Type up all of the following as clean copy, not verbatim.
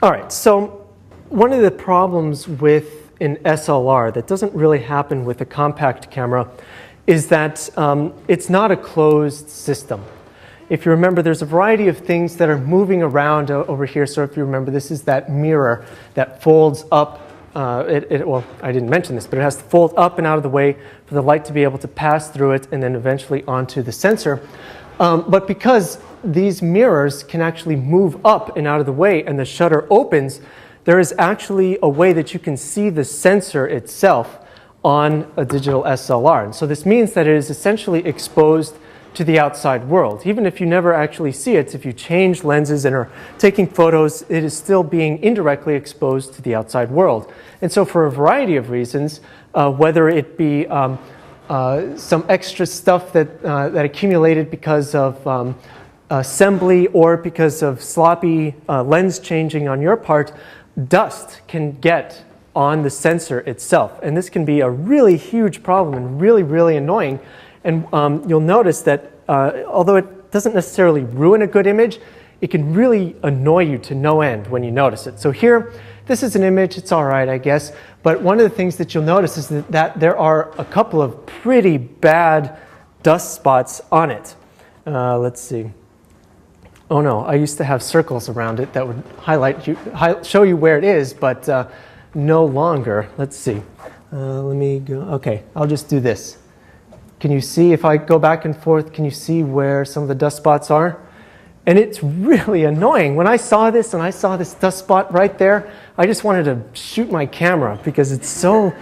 All right, so one of the problems with an SLR that doesn't really happen with a compact camera is that it's not a closed system. If you remember, there's a variety of things that are moving around over here. So if you remember, this is that mirror that folds up. Well, I didn't mention this, but it has to fold up and out of the way for the light to be able to pass through it and then eventually onto the sensor. But because these mirrors can actually move up and out of the way and the shutter opens, there is actually a way that you can see the sensor itself on a digital SLR. And so this means that it is essentially exposed to the outside world. Even if you never actually see it, if you change lenses and are taking photos, it is still being indirectly exposed to the outside world. And so for a variety of reasons, whether it be some extra stuff that accumulated because of assembly or because of sloppy lens changing on your part, dust can get on the sensor itself. And this can be a really huge problem and really, really annoying. And you'll notice that although it doesn't necessarily ruin a good image, it can really annoy you to no end when you notice it. So here, this is an image, it's all right, I guess. But one of the things that you'll notice is that there are a couple of pretty bad dust spots on it. Let's see. Oh no, I used to have circles around it that would show you where it is, but no longer. Let's see. Let me go. Okay, I'll just do this. Can you see, if I go back and forth, can you see where some of the dust spots are? And it's really annoying. When I saw this and I saw this dust spot right there, I just wanted to shoot my camera because it's so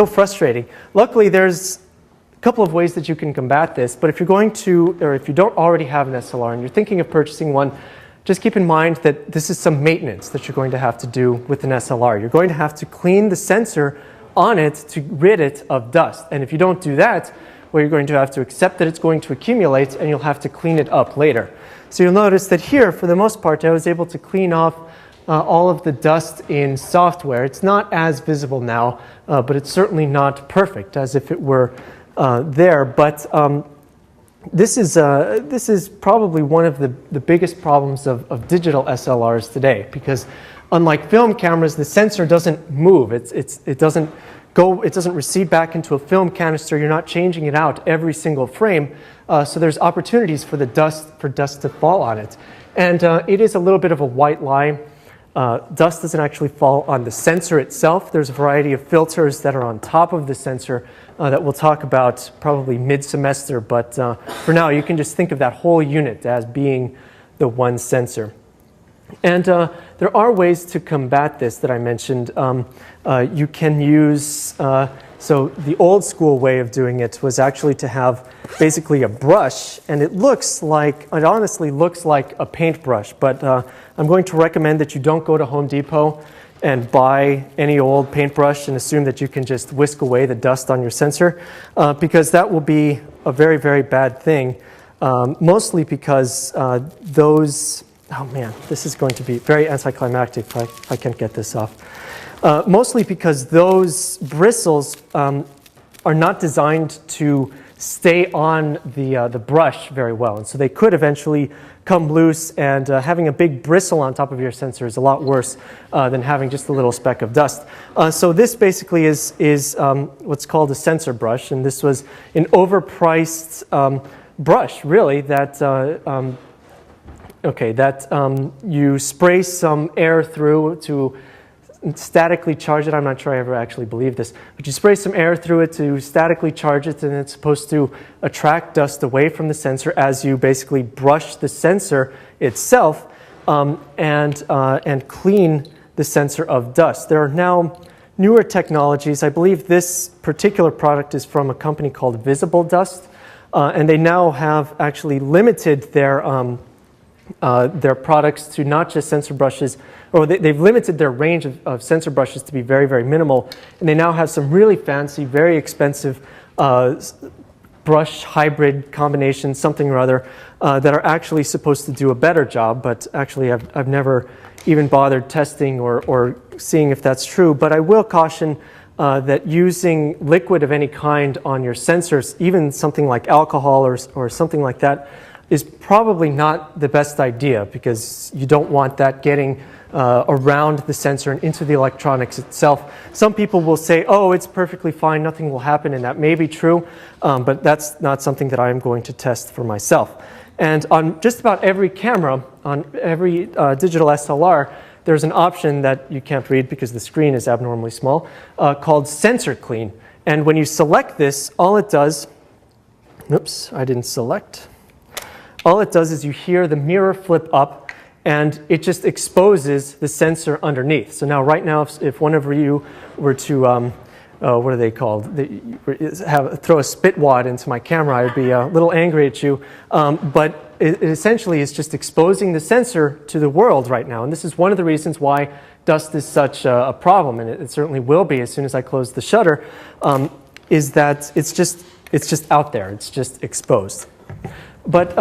frustrating. Luckily, there's a couple of ways that you can combat this, but if you're going to, or if you don't already have an SLR and you're thinking of purchasing one, just keep in mind that this is some maintenance that you're going to have to do with an SLR. You're going to have to clean the sensor on it to rid it of dust. And if you don't do that, well, you're going to have to accept that it's going to accumulate and you'll have to clean it up later. So you'll notice that here, for the most part, I was able to clean off all of the dust in software. It's not as visible now, but it's certainly not perfect as if it were there. But this is probably one of the biggest problems of digital SLRs today, because unlike film cameras, the sensor doesn't move. It doesn't recede back into a film canister. You're not changing it out every single frame. So there's opportunities for dust to fall on it. And it is a little bit of a white lie. Dust doesn't actually fall on the sensor itself. There's a variety of filters that are on top of the sensor that we'll talk about probably mid-semester. But for now, you can just think of that whole unit as being the one sensor. And there are ways to combat this that I mentioned. You can use, so the old school way of doing it was actually to have basically a brush, and it honestly looks like a paintbrush, but I'm going to recommend that you don't go to Home Depot and buy any old paintbrush and assume that you can just whisk away the dust on your sensor, because that will be a very, very bad thing, mostly because oh man, this is going to be very anticlimactic if I can't get this off. Mostly because those bristles are not designed to stay on the brush very well. And so they could eventually come loose, and having a big bristle on top of your sensor is a lot worse than having just a little speck of dust. So this basically is what's called a sensor brush, and this was an overpriced brush, really, that you spray some air through to statically charge it. I'm not sure I ever actually believed this, but you spray some air through it to statically charge it, and it's supposed to attract dust away from the sensor as you basically brush the sensor itself and clean the sensor of dust. There are now newer technologies. I believe this particular product is from a company called Visible Dust, and they now have actually limited their products to not just sensor brushes, or they've limited their range of sensor brushes to be very, very minimal. And they now have some really fancy, very expensive brush hybrid combinations, something or other, that are actually supposed to do a better job. But actually, I've never even bothered testing or seeing if that's true. But I will caution that using liquid of any kind on your sensors, even something like alcohol or something like that, is probably not the best idea, because you don't want that getting around the sensor and into the electronics itself. Some people will say, oh, it's perfectly fine, nothing will happen, and that may be true, but that's not something that I'm going to test for myself. And on just about every camera, on every digital SLR, there's an option that you can't read because the screen is abnormally small, called Sensor Clean. And when you select this, all it does, oops, I didn't select. All it does is you hear the mirror flip up, and it just exposes the sensor underneath. So now, right now, if one of you were to, what are they called? Throw a spit wad into my camera, I'd be a little angry at you. But it essentially is just exposing the sensor to the world right now. And this is one of the reasons why dust is such a problem, and it certainly will be as soon as I close the shutter, is that it's just out there. It's just exposed. But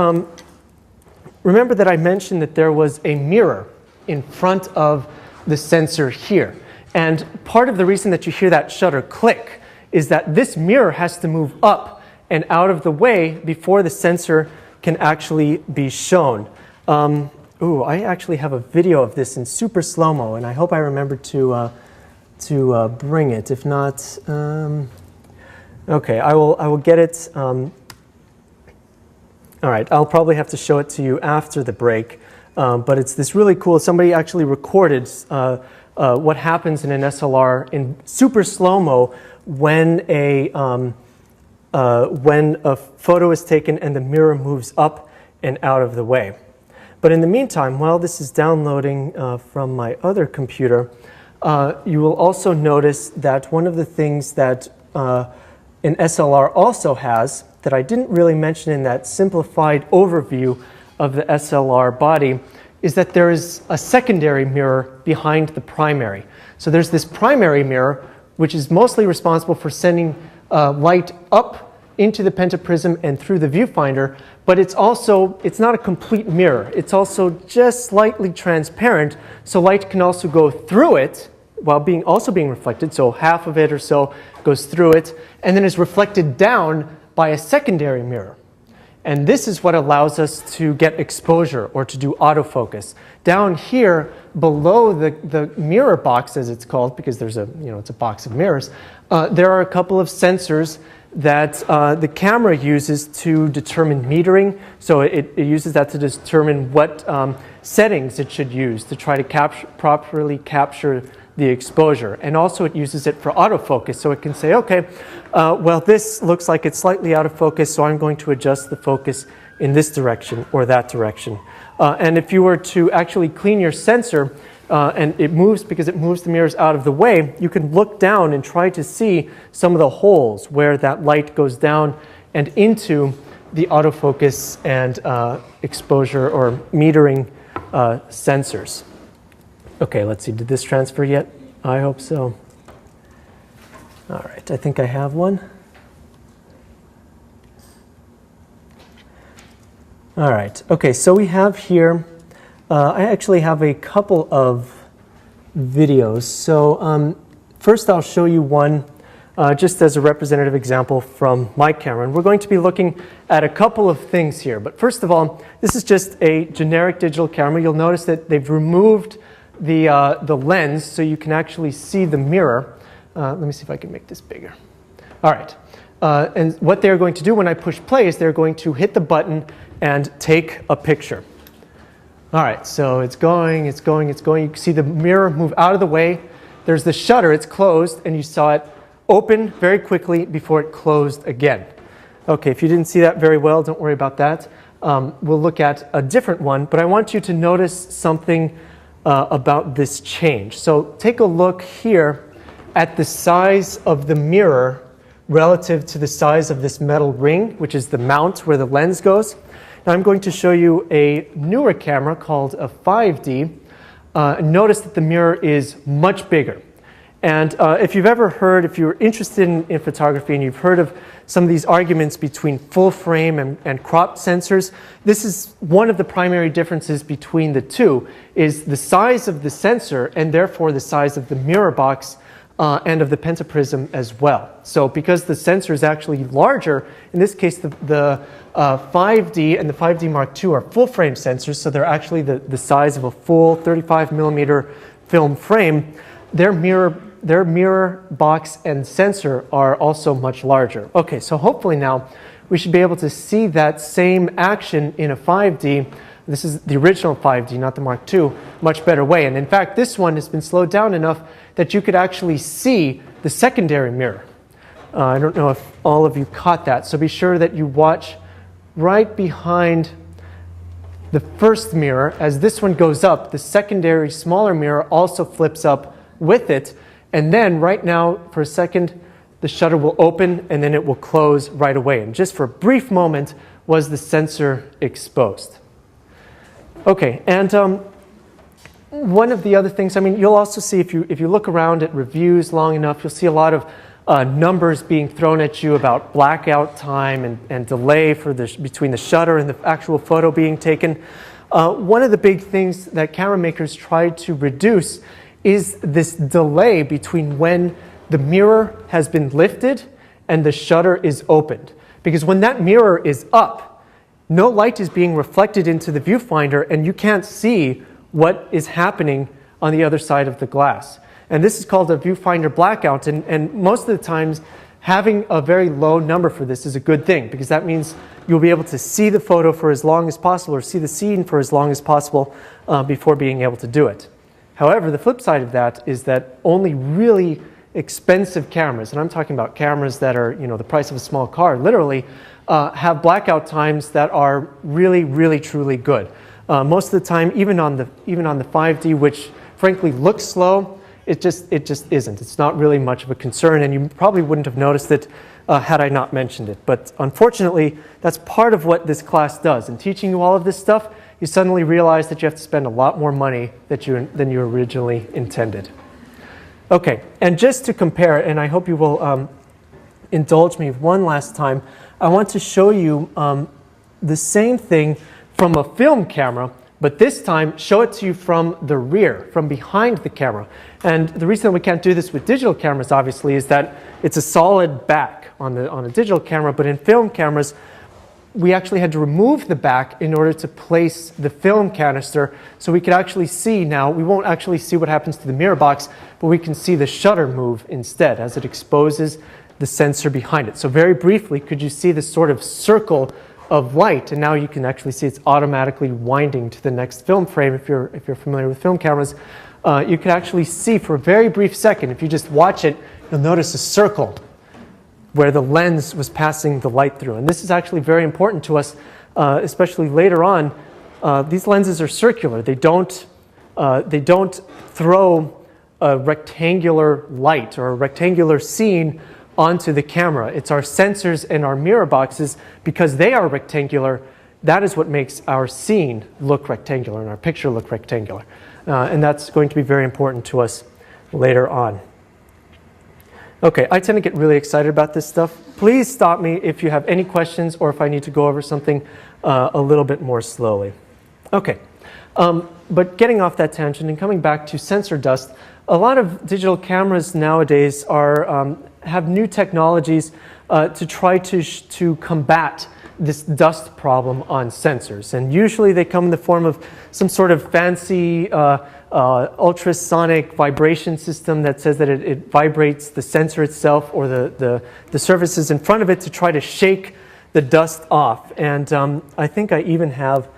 remember that I mentioned that there was a mirror in front of the sensor here. And part of the reason that you hear that shutter click is that this mirror has to move up and out of the way before the sensor can actually be shown. Ooh, I actually have a video of this in super slow-mo, and I hope I remember to bring it. If not, okay, I will get it. All right, I'll probably have to show it to you after the break, but it's this really cool. Somebody actually recorded what happens in an SLR in super slow-mo when a photo is taken and the mirror moves up and out of the way. But in the meantime, while this is downloading from my other computer, you will also notice that one of the things that an SLR also has that I didn't really mention in that simplified overview of the SLR body is that there is a secondary mirror behind the primary. So there's this primary mirror, which is mostly responsible for sending light up into the pentaprism and through the viewfinder, but it's not a complete mirror. It's also just slightly transparent, so light can also go through it while also being reflected, so half of it or so goes through it, and then is reflected down by a secondary mirror. And this is what allows us to get exposure or to do autofocus. Down here, below the mirror box, as it's called, because there's it's a box of mirrors, there are a couple of sensors that the camera uses to determine metering. So it uses that to determine what settings it should use to try to properly capture the exposure. And also it uses it for autofocus. So it can say, okay, well, this looks like it's slightly out of focus, so I'm going to adjust the focus in this direction or that direction. And if you were to actually clean your sensor, and it moves because it moves the mirrors out of the way, you can look down and try to see some of the holes where that light goes down and into the autofocus and exposure or metering sensors. Okay, let's see, did this transfer yet? I hope so. All right, I think I have one. All right, okay, so we have here, I actually have a couple of videos. So first I'll show you one just as a representative example from my camera. And we're going to be looking at a couple of things here. But first of all, this is just a generic digital camera. You'll notice that they've removed the lens so you can actually see the mirror. Let me see if I can make this bigger. All right. And what they're going to do when I push play is they're going to hit the button and take a picture. All right, so it's going, it's going, it's going. You can see the mirror move out of the way. There's the shutter, it's closed, and you saw it open very quickly before it closed again. Okay, if you didn't see that very well, don't worry about that. We'll look at a different one, but I want you to notice something about this change. So take a look here at the size of the mirror relative to the size of this metal ring, which is the mount where the lens goes. Now I'm going to show you a newer camera called a 5D. Notice that the mirror is much bigger. And if you're interested in photography and you've heard of some of these arguments between full frame and cropped sensors, this is one of the primary differences between the two, is the size of the sensor and therefore the size of the mirror box and of the pentaprism as well. So because the sensor is actually larger, in this case the 5D and the 5D Mark II are full frame sensors, so they're actually the size of a full 35 millimeter film frame. Their mirror box and sensor are also much larger. Okay, so hopefully now we should be able to see that same action in a 5D. This is the original 5D, not the Mark II, much better way. And in fact, this one has been slowed down enough that you could actually see the secondary mirror. I don't know if all of you caught that, so be sure that you watch right behind the first mirror. As this one goes up, the secondary smaller mirror also flips up with it. And then right now, for a second, the shutter will open and then it will close right away. And just for a brief moment was the sensor exposed. Okay, and one of the other things, I mean, you'll also see if you look around at reviews long enough, you'll see a lot of numbers being thrown at you about blackout time and delay for between the shutter and the actual photo being taken. One of the big things that camera makers try to reduce is this delay between when the mirror has been lifted and the shutter is opened. Because when that mirror is up, no light is being reflected into the viewfinder and you can't see what is happening on the other side of the glass. And this is called a viewfinder blackout, and most of the times having a very low number for this is a good thing, because that means you'll be able to see the photo for as long as possible or see the scene for as long as possible before being able to do it. However, the flip side of that is that only really expensive cameras, and I'm talking about cameras that are, the price of a small car, literally, have blackout times that are really, really, truly good. Most of the time, even on the 5D, which frankly looks slow, it just isn't. It's not really much of a concern, and you probably wouldn't have noticed it had I not mentioned it. But unfortunately, that's part of what this class does. In teaching you all of this stuff, you suddenly realize that you have to spend a lot more money than you originally intended. Okay, and just to compare, and I hope you will indulge me one last time, I want to show you the same thing from a film camera, but this time show it to you from the rear, from behind the camera. And the reason we can't do this with digital cameras, obviously, is that it's a solid back on a digital camera, but in film cameras, we actually had to remove the back in order to place the film canister so we could actually see now. We won't actually see what happens to the mirror box, but we can see the shutter move instead as it exposes the sensor behind it. So very briefly, could you see this sort of circle of light? And now you can actually see it's automatically winding to the next film frame. If you're familiar with film cameras, you can actually see for a very brief second, if you just watch it, you'll notice a circle where the lens was passing the light through. And this is actually very important to us, especially later on. These lenses are circular. They don't throw a rectangular light or a rectangular scene onto the camera. It's our sensors and our mirror boxes, because they are rectangular. That is what makes our scene look rectangular and our picture look rectangular. And that's going to be very important to us later on. Okay, I tend to get really excited about this stuff. Please stop me if you have any questions or if I need to go over something a little bit more slowly. Okay, but getting off that tangent and coming back to sensor dust, a lot of digital cameras nowadays have new technologies to try to combat this dust problem on sensors. And usually they come in the form of some sort of fancy ultrasonic vibration system that says that it vibrates the sensor itself or the surfaces in front of it to try to shake the dust off. And I think I even have,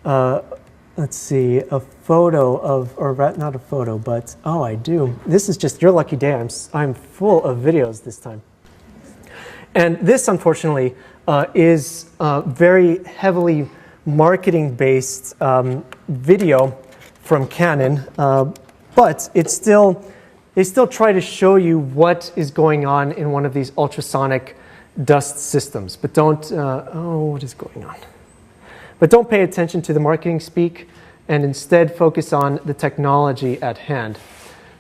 let's see, a photo of, or not a photo, but, oh, I do. This is just your lucky day. I'm full of videos this time. And this, unfortunately, is very heavily marketing-based video from Canon, but they still try to show you what is going on in one of these ultrasonic dust systems. But don't, oh, what is going on? But don't pay attention to the marketing speak, and instead focus on the technology at hand.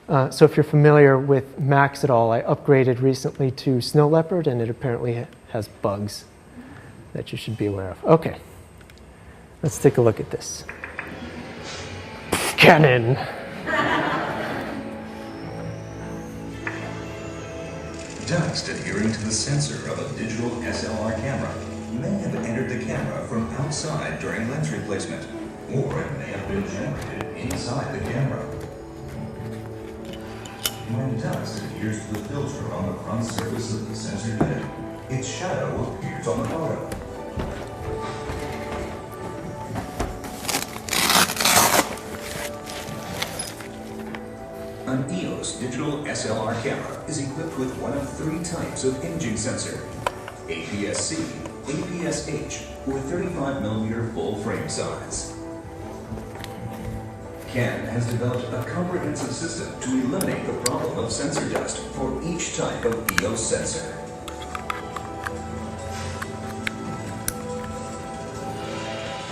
So if you're familiar with Max at all, I upgraded recently to Snow Leopard, and it apparently has bugs that you should be aware of. Okay, let's take a look at this. Canon. Dust adhering to the sensor of a digital SLR camera may have entered the camera from outside during lens replacement, or it may have been generated inside the camera. When dust adheres to the filter on the front surface of the sensor unit, its shadow appears on the photo. An EOS digital SLR camera is equipped with one of 3 types of imaging sensor: APS-C, APS-H, or 35mm full frame size. Canon has developed a comprehensive system to eliminate the problem of sensor dust for each type of EOS sensor.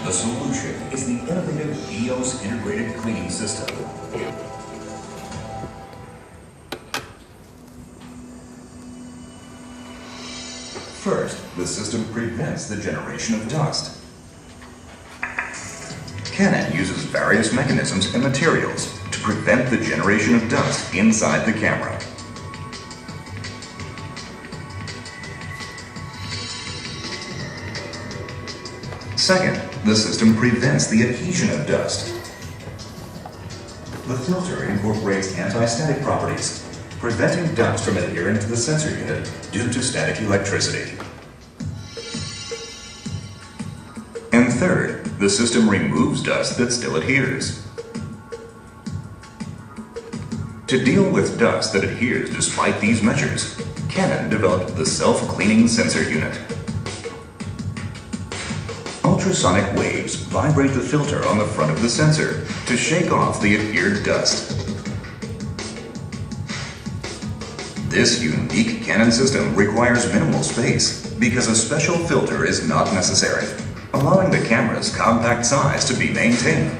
The solution is the innovative EOS integrated cleaning system. First, the system prevents the generation of dust. Canon uses various mechanisms and materials to prevent the generation of dust inside the camera. Second, the system prevents the adhesion of dust. The filter incorporates anti-static properties, preventing dust from adhering to the sensor unit due to static electricity. And third, the system removes dust that still adheres. To deal with dust that adheres despite these measures, Canon developed the self-cleaning sensor unit. Ultrasonic waves vibrate the filter on the front of the sensor to shake off the adhered dust. This unique Canon system requires minimal space because a special filter is not necessary, allowing the camera's compact size to be maintained.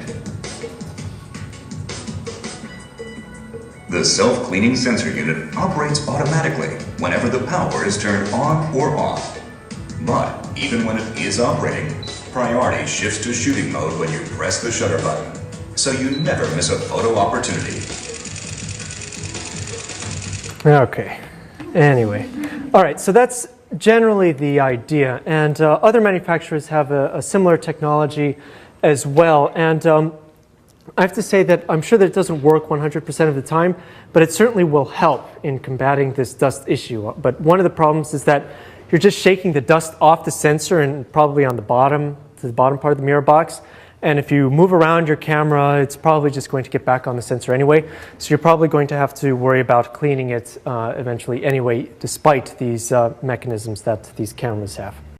The self-cleaning sensor unit operates automatically whenever the power is turned on or off. But even when it is operating, priority shifts to shooting mode when you press the shutter button, so you never miss a photo opportunity. Okay, anyway. All right, so that's generally the idea. And other manufacturers have a similar technology as well. And I have to say that I'm sure that it doesn't work 100% of the time, but it certainly will help in combating this dust issue. But one of the problems is that you're just shaking the dust off the sensor and probably on the bottom, to the bottom part of the mirror box. And if you move around your camera, it's probably just going to get back on the sensor anyway. So you're probably going to have to worry about cleaning it eventually anyway, despite these mechanisms that these cameras have.